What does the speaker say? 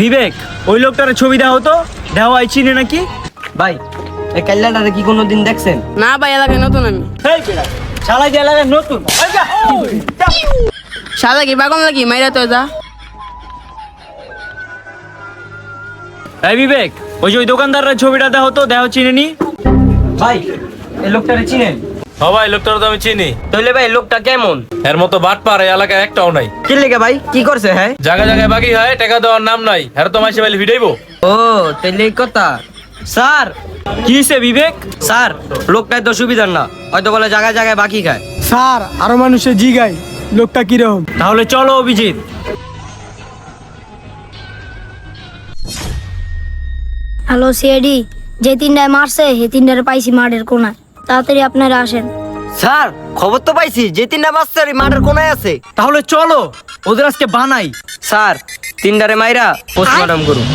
বিবেক, ওই লোকটার ছবি দেওয়া হতো, দেওয়া চিনে নাকি? ভাই এই কাল্লাটারে কি কোনোদিন দেখছেন? না ভাই, এলাকায় নতুন আমি। শালা যে এলাকায় নতুন। সাদা কি বাগন লাগি মাইরা তো যা। এই বিবেক, ওই যে ওই দোকানদারের ছবিটা দেওয়া হতো, দেওয়া চিনে নি? ভাই এই লোকটারে চিনেন? সবাই লোকটার তো আমি চিনি। তাহলে ভাই লোকটা কেমন? এর মতো বাটপার এই এলাকায় একটাও নাই। কি লেগে ভাই, কি করছে? হ্যাঁ, জায়গা জায়গায় বাকি হয়, টাকা দেওয়ার নাম নাই। এর তো মাসে বাইলে ভিড়াইবো। ও তাহলে এই কথা। স্যার, কি হইছে বিবেক? স্যার লোকটাই তো সুবিধার না, হয়তো বলে জায়গায় জায়গায় বাকি খায়। স্যার আরো মানুষের জিগাই লোকটা কিরকম। তাহলে চলো অভিজিৎ। হ্যালো সিআইডি, যে তিনটায় মারছে সেই তিনটারে পাইছি মাঠের কোনায়, তাড়াতাড়ি আপনারা আসেন। স্যার খবর তো পাইছি যে তিনটা বাচ্চার মাঠের কোনায় আছে। তাহলে চলো ওদের আজকে বানাই। স্যার তিনটারে মাইরা পোস্টমর্টম করুন।